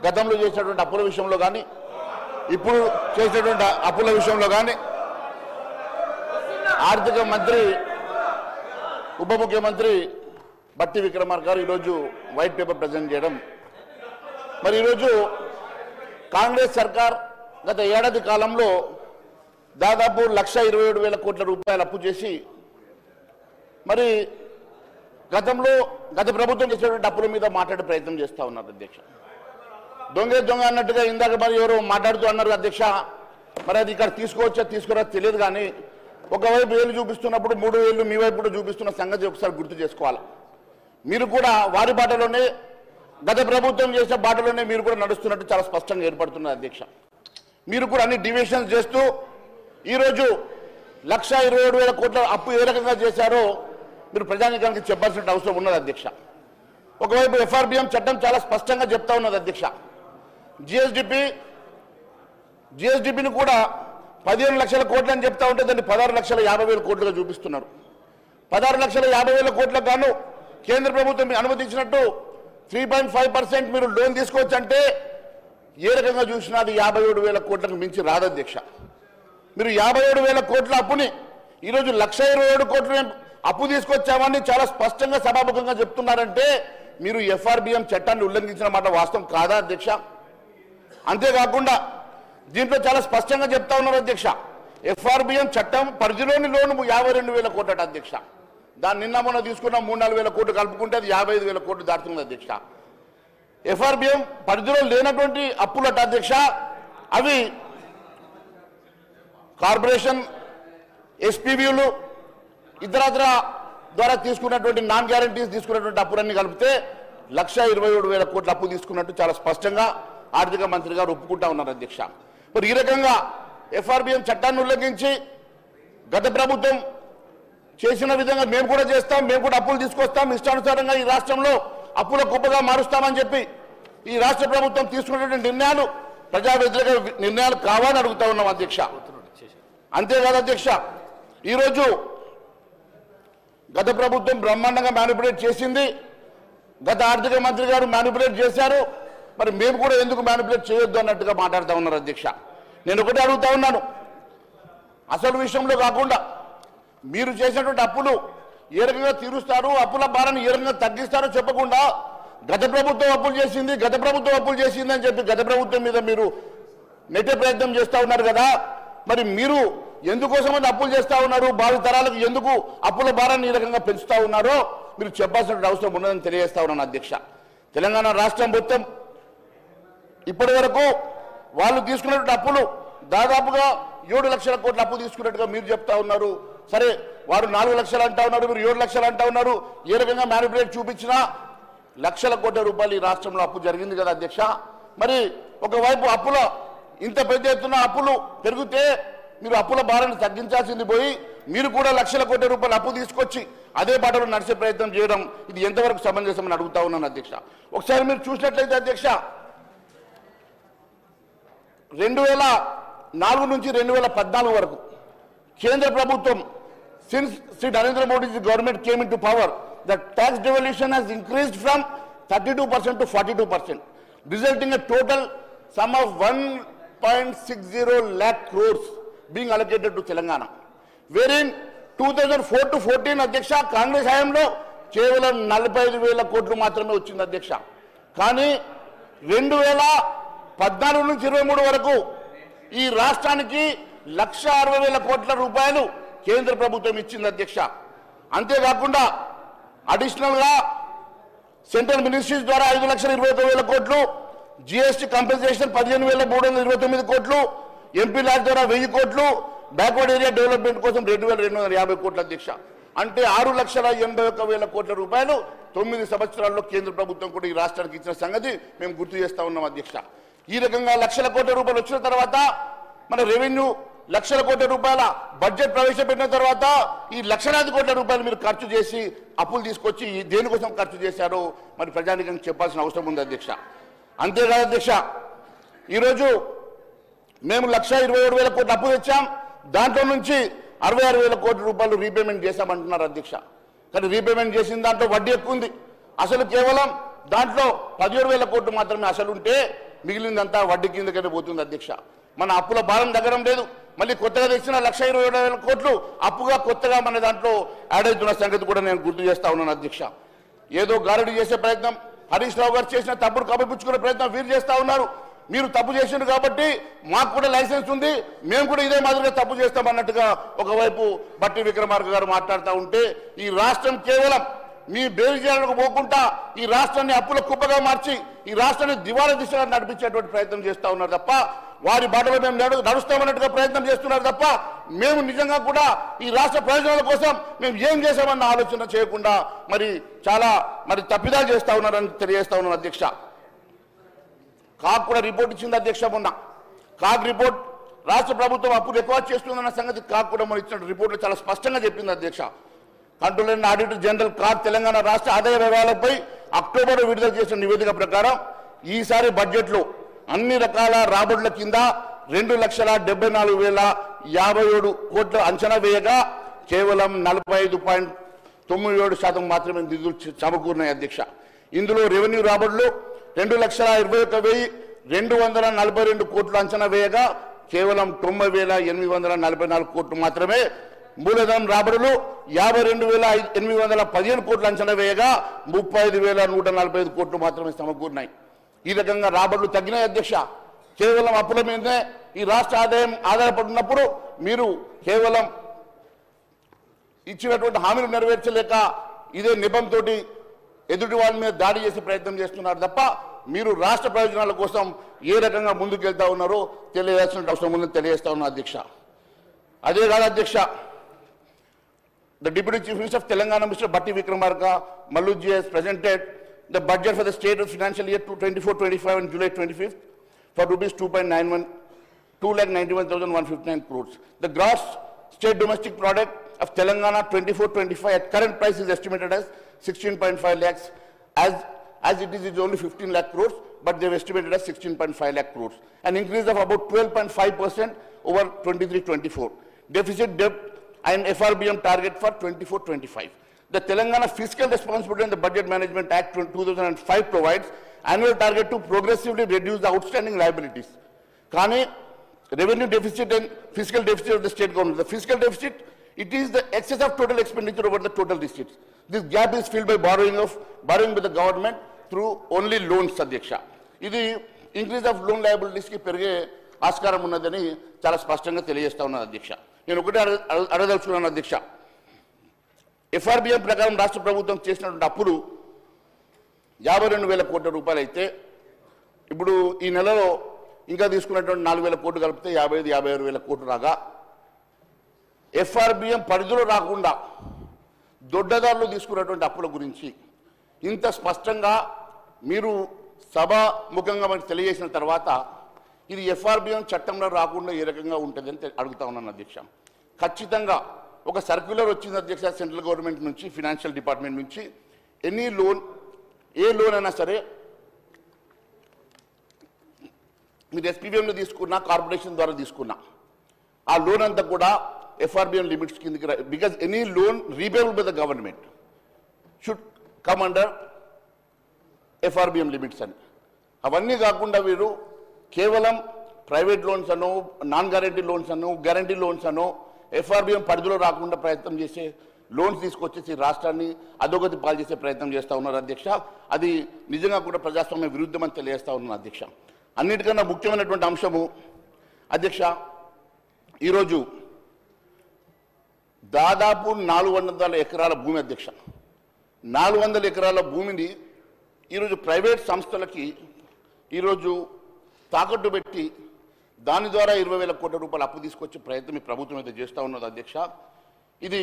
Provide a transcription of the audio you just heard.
గతంలో చేసినటువంటి అప్పుల విషయంలో కానీ ఇప్పుడు చేసినటువంటి అప్పుల విషయంలో కానీ ఆర్థిక మంత్రి ఉప ముఖ్యమంత్రి బట్టి విక్రమార్క గారు ఈరోజు వైట్ పేపర్ ప్రజెంట్ చేయడం, మరి ఈరోజు కాంగ్రెస్ సర్కార్ గత ఏడాది కాలంలో దాదాపు 1,27,000 కోట్ల రూపాయలు అప్పు చేసి మరి గత ప్రభుత్వం చేసినటువంటి అప్పుల మీద మాట్లాడే ప్రయత్నం చేస్తూ ఉన్నారు అధ్యక్ష. దొంగ అన్నట్టుగా ఇందాక మరి ఎవరు మాట్లాడుతూ అన్నారు అధ్యక్ష. మరి అది ఇక్కడ తీసుకోవచ్చా తీసుకురా తెలియదు, కానీ ఒకవైపు వేలు చూపిస్తున్నప్పుడు 3 వేలు మీ వైపు కూడా చూపిస్తున్న సంగతి ఒకసారి గుర్తు చేసుకోవాలి. మీరు కూడా వారి బాటలోనే గత ప్రభుత్వం చేసిన బాటలోనే మీరు కూడా నడుస్తున్నట్టు చాలా స్పష్టంగా ఏర్పడుతున్నది అధ్యక్ష. మీరు కూడా అన్ని డివిజన్స్ చేస్తూ ఈరోజు 1,27,000 కోట్ల అప్పు ఏ రకంగా చేశారో మీరు ప్రజానీకానికి చెప్పాల్సిన అవసరం ఉన్నది అధ్యక్ష. ఒకవైపు ఎఫ్ఆర్బిఎం చట్టం చాలా స్పష్టంగా చెప్తా ఉన్నది అధ్యక్ష. జిఎస్డిపిని కూడా 15 లక్షల కోట్లు అని చెప్తా ఉంటే దాన్ని 16,50,000 కోట్లుగా చూపిస్తున్నారు. 16,50,000 కోట్లకు గాను కేంద్ర ప్రభుత్వం అనుమతించినట్టు 3.5% మీరు లోన్ తీసుకోవచ్చు అంటే ఏ రకంగా చూసినా అది 57,000 కోట్లకు మించి రాదు అధ్యక్ష. మీరు 57,000 కోట్ల అప్పుని ఈరోజు 1,27,000 కోట్లు అప్పు తీసుకొచ్చామని చాలా స్పష్టంగా సభాముఖంగా చెప్తున్నారంటే మీరు ఎఫ్ఆర్బిఎం చట్టాన్ని ఉల్లంఘించిన మాట వాస్తవం కాదా అధ్యక్ష? అంతేకాకుండా దీంట్లో చాలా స్పష్టంగా చెప్తా ఉన్నారు అధ్యక్ష, ఎఫ్ఆర్బిఎం చట్టం పరిధిలోని లోను 52,000 కోట్ల అధ్యక్ష. దాన్ని నిన్న మొన్న తీసుకున్న 3-4 కోట్లు కలుపుకుంటే అది 55,000 కోట్లు దాటుతుంది అధ్యక్ష. ఎఫ్ఆర్బిఎం పరిధిలో లేనటువంటి అప్పులట అధ్యక్ష, అవి కార్పొరేషన్, ఎస్పీవీలు, ఇతరత్ర ద్వారా తీసుకున్నటువంటి నాన్ గ్యారంటీస్ తీసుకున్నటువంటి అప్పులన్నీ కలిపితే 1,27,000 కోట్ల అప్పు తీసుకున్నట్టు చాలా స్పష్టంగా ఆర్థిక మంత్రి గారు ఒప్పుకుంటా ఉన్నారు అధ్యక్ష. మరి ఈ రకంగా ఎఫ్ఆర్బిఎం చట్టాన్ని ఉల్లంఘించి గత ప్రభుత్వం చేసిన విధంగా మేము కూడా చేస్తాం, మేము కూడా అప్పులు తీసుకొస్తాం, ఇష్టానుసారంగా ఈ రాష్ట్రంలో అప్పుల కుప్పగా మారుస్తామని చెప్పి ఈ రాష్ట్ర ప్రభుత్వం తీసుకున్నటువంటి నిర్ణయాలు ప్రజా వ్యతిరేక నిర్ణయాలు కావాలని అడుగుతా ఉన్నాం అధ్యక్ష. అంతేకాదు అధ్యక్ష, ఈరోజు గత ప్రభుత్వం బ్రహ్మాండంగా మ్యానిపులేట్ చేసింది, గత ఆర్థిక మంత్రి గారు మ్యానిపులేట్ చేశారు, మరి మేము కూడా ఎందుకు మ్యానిపులేట్ చేయొద్దు అన్నట్టుగా మాట్లాడుతూ ఉన్నారు అధ్యక్ష. నేను ఒకటే అడుగుతా ఉన్నాను, అసలు విషయంలో కాకుండా మీరు చేసినటువంటి అప్పులు ఏ రకంగా తీరుస్తారు, అప్పుల భారాన్ని ఏ రకంగా తగ్గిస్తారో చెప్పకుండా గత ప్రభుత్వం అప్పులు చేసింది అని చెప్పి గత ప్రభుత్వం మీద మీరు నెట్టే ప్రయత్నం చేస్తూ ఉన్నారు కదా. మరి మీరు ఎందుకోసమని అప్పులు చేస్తూ ఉన్నారు, భావి తరాలకు ఎందుకు అప్పుల భారాన్ని ఈ రకంగా పెంచుతూ ఉన్నారో మీరు చెప్పాల్సిన అవసరం ఉన్నదని తెలియజేస్తా ఉన్నాను అధ్యక్ష. తెలంగాణ రాష్ట్రం మొత్తం ఇప్పటి వరకు వాళ్ళు తీసుకున్నటువంటి అప్పులు దాదాపుగా 7 లక్షల కోట్ల అప్పు తీసుకున్నట్టుగా మీరు చెప్తా ఉన్నారు. సరే, వారు 4 లక్షలు అంటా ఉన్నారు, మీరు 7 లక్షలు అంటా ఉన్నారు. ఏ రకంగా మ్యానిపులేట్ చూపించినా లక్షల కోట్ల రూపాయలు ఈ రాష్ట్రంలో అప్పు జరిగింది కదా అధ్యక్ష. మరి ఒకవైపు అప్పుల ఇంత పెద్ద ఎత్తున అప్పులు పెరిగితే మీరు అప్పుల భారాన్ని తగ్గించాల్సింది పోయి మీరు కూడా లక్షల కోట్ల రూపాయలు అప్పు తీసుకొచ్చి అదే బాటలో నడిచే ప్రయత్నం చేయడం ఇది ఎంతవరకు సమంజసమని అడుగుతా ఉన్నాను అధ్యక్ష. ఒకసారి మీరు చూసినట్లయితే అధ్యక్ష, 2004 నుంచి 2014 వరకు కేంద్ర ప్రభుత్వం, since Sri Narendra Modi's government came into power, the tax devolution has increased from 32% to 42%, resulting in a total sum of 1.60 lakh crores being allocated to Telangana, wherein 2004 to 14 అధ్యక్ష కాంగ్రెస్ హయాంలో కేవలం 45,000 కోట్లు మాత్రమే వచ్చింది అధ్యక్ష. కానీ 2014 నుంచి 23 వరకు ఈ రాష్ట్రానికి 1,60,000 కోట్ల రూపాయలు కేంద్ర ప్రభుత్వం ఇచ్చింది అధ్యక్ష. అంతేకాకుండా అడిషనల్ గా సెంట్రల్ మినిస్ట్రీస్ ద్వారా 5,29,000 కోట్లు, జిఎస్టీ కంపెన్సేషన్ 15,329 కోట్లు, ఎంపీ ల్యాడ్ ద్వారా 1,000 కోట్లు, బ్యాక్వర్డ్ ఏరియా డెవలప్మెంట్ కోసం 2,250 కోట్ల అధ్యక్ష. అంటే 6,81,000 కోట్ల రూపాయలు 9 సంవత్సరాల్లో కేంద్ర ప్రభుత్వం కూడా ఈ రాష్ట్రానికి ఇచ్చిన సంగతి మేము గుర్తు చేస్తా ఉన్నాం అధ్యక్ష. ఈ రకంగా లక్షల కోట్ల రూపాయలు వచ్చిన తర్వాత మన రెవెన్యూ లక్షల కోట్ల రూపాయల బడ్జెట్ ప్రవేశపెట్టిన తర్వాత ఈ లక్షలాది కోట్ల రూపాయలు మీరు ఖర్చు చేసి అప్పులు తీసుకొచ్చి దేనికోసం ఖర్చు చేశారో మరి ప్రజానికం చెప్పాల్సిన అవసరం ఉంది అధ్యక్ష. అంతేకాదు అధ్యక్ష, ఈరోజు మేము 1,27,000 కోట్ల అప్పు తెచ్చాం, దాంట్లో నుంచి 66,000 కోట్ల రూపాయలు రీపేమెంట్ చేశామంటున్నారు అధ్యక్ష. కానీ రీపేమెంట్ చేసిన దాంట్లో వడ్డీ ఎక్కువ ఉంది. అసలు కేవలం దాంట్లో 17,000 కోట్లు మాత్రమే అసలు ఉంటే మిగిలిందంతా వడ్డీ కిందకనే పోతుంది అధ్యక్ష. మన అప్పుల భారం తగ్గడం లేదు. మళ్ళీ కొత్తగా తెచ్చిన 1,27,000 కోట్లు అప్పుగా కొత్తగా మన దాంట్లో యాడ్ అవుతున్న సంగతి కూడా నేను గుర్తు చేస్తా ఉన్నాను అధ్యక్ష. ఏదో గారడీ చేసే ప్రయత్నం, హరీష్ రావు గారు చేసిన తప్పుడు కప్పిపుచ్చుకునే ప్రయత్నం వీరు చేస్తా ఉన్నారు. మీరు తప్పు చేసిండ్రు కాబట్టి మాకు కూడా లైసెన్స్ ఉంది, మేము కూడా ఇదే మాదిరిగా తప్పు చేస్తామన్నట్టుగా ఒకవైపు బట్టి విక్రమార్క గారు మాట్లాడుతూ ఉంటే, ఈ రాష్ట్రం కేవలం మీ బేరుజాలకు పోకుండా ఈ రాష్ట్రాన్ని అప్పుల కుప్పగా మార్చి ఈ రాష్ట్రాన్ని దివాళా దిశగా నడిపించేటువంటి ప్రయత్నం చేస్తూ ఉన్నారు తప్ప, వారి బాటలో మేము నడుస్తామన్నట్టుగా ప్రయత్నం చేస్తున్నారు తప్ప, మేము నిజంగా కూడా ఈ రాష్ట్ర ప్రయోజనాల కోసం మేము ఏం చేశామన్న ఆలోచన చేయకుండా చాలా తప్పిదాలు చేస్తూ ఉన్నారని తెలియజేస్తా ఉన్నాను అధ్యక్ష. కాగ్ కూడా రిపోర్ట్ ఇచ్చింది అధ్యక్ష. మొన్న కాగ్ రిపోర్ట్ రాష్ట్ర ప్రభుత్వం అప్పులు ఎక్కువ చేస్తుందన్న సంగతి కాగ్ కూడా మనం ఇచ్చిన రిపోర్ట్లో చాలా స్పష్టంగా చెప్పింది అధ్యక్ష. Controller and auditor general CAG Telangana రాష్ట్ర ఆదాయ వ్యవహారాలపై అక్టోబర్ విడుదల చేసిన నివేదిక ప్రకారం ఈసారి బడ్జెట్లో అన్ని రకాల రాబడుల కింద 2,74,057 కోట్ల అంచనా వేయగా కేవలం 45.97% మాత్రమే నిధులు సమకూరినాయి అధ్యక్ష. ఇందులో రెవెన్యూ రాబడులు 2,21,242 కోట్లు అంచనా వేయగా కేవలం 90,844 కోట్లు మాత్రమే, మూలధనం రాబడులు 52,815 కోట్లు అంచనా వేయగా 35,145 కోట్లు మాత్రమే సమకూరినాయి. ఈ రకంగా రాబడులు తగ్గినాయి అధ్యక్ష. కేవలం అప్పుల మీదనే ఈ రాష్ట్ర ఆదాయం ఆధారపడినప్పుడు మీరు కేవలం ఇచ్చినటువంటి హామీలు నెరవేర్చలేక ఇదే నిబంతో ఎదుటి వాళ్ళ మీద దాడి చేసే ప్రయత్నం చేస్తున్నారు తప్ప, మీరు రాష్ట్ర ప్రయోజనాల కోసం ఏ రకంగా ముందుకెళ్తా ఉన్నారో తెలియాల్సిన అవసరం ఉందని తెలియజేస్తా ఉన్నా అధ్యక్ష. అదే కాదు అధ్యక్ష, the Deputy Chief Minister of Telangana, Mr. Batti Vikramarka Malluji, has presented the budget for the state of financial year 24-25 on July 25th for rupees 2,91,159 crores. The gross state domestic product of Telangana 24-25 at current price is estimated as 16.5 lakhs. As it is only 15 lakh crores, but they have estimated as 16.5 lakh crores. An increase of about 12.5% over 23-24. Deficit debt and FRBM target for 24-25. The Telangana Fiscal Responsibility and the Budget Management Act 2005 provides annual target to progressively reduce the outstanding liabilities. Kani, revenue deficit and fiscal deficit of the state government. The fiscal deficit, it is the excess of total expenditure over the total receipts. This gap is filled by borrowing by the government through only loans, Adhyaksha. This increase of loan liabilities ki perige ఆస్కారం ఉన్నదని చాలా స్పష్టంగా తెలియజేస్తా ఉన్నాను అధ్యక్ష. నేను ఒకటే అడగదలుచుకున్నాను అధ్యక్ష. FRBM ప్రకారం రాష్ట్ర ప్రభుత్వం చేసినటువంటి అప్పులు 52,000 కోట్ల రూపాయలు అయితే, ఇప్పుడు ఈ నెలలో ఇంకా తీసుకున్నటువంటి 4,000 కోట్లు కలిపితే 55,000 కోట్లు రాగా, FRBM పరిధిలో రాకుండా దొడ్డదారులు తీసుకున్నటువంటి అప్పుల గురించి ఇంత స్పష్టంగా మీరు సభాముఖంగా మనకు తెలియజేసిన తర్వాత, ఇది FRBM చట్టంలో రాకుండా ఏ రకంగా ఉంటుందని అడుగుతా ఉన్నాను అధ్యక్ష. ఖచ్చితంగా ఒక సర్క్యులర్ వచ్చింది అధ్యక్ష సెంట్రల్ గవర్నమెంట్ నుంచి, ఫైనాన్షియల్ డిపార్ట్మెంట్ నుంచి, ఎనీ లోన్ ఏ లోన్ అయినా సరే మీరు SPVMలో తీసుకున్నా కార్పొరేషన్ ద్వారా తీసుకున్నా ఆ లోన్ అంతా కూడా FRBM లిమిట్స్ కిందకి because any loan repayable by the government should come under FRBM limits అని. అవన్నీ కాకుండా వీరు కేవలం ప్రైవేట్ లోన్స్ అను, నాన్ గ్యారంటీ లోన్స్ అను, గ్యారంటీ లోన్స్ అను FRBM పరిధిలో రాకుండా ప్రయత్నం చేసే లోన్స్ తీసుకొచ్చేసి రాష్ట్రాన్ని అధోగతి పాలు చేసే ప్రయత్నం చేస్తూ ఉన్నారు అధ్యక్ష. అది నిజంగా కూడా ప్రజాస్వామ్య విరుద్ధం అని తెలియజేస్తా ఉన్నాను అధ్యక్ష. అన్నిటికన్నా ముఖ్యమైనటువంటి అంశము అధ్యక్ష, ఈరోజు దాదాపు 400 ఎకరాల భూమి అధ్యక్ష, 400 ఎకరాల భూమిని ఈరోజు ప్రైవేట్ సంస్థలకి ఈరోజు తాకట్టు పెట్టి దాని ద్వారా 20,000 కోట్ల రూపాయలు అప్పు తీసుకొచ్చే ప్రయత్నం ఈ ప్రభుత్వం అయితే చేస్తూ ఉన్నది అధ్యక్ష. ఇది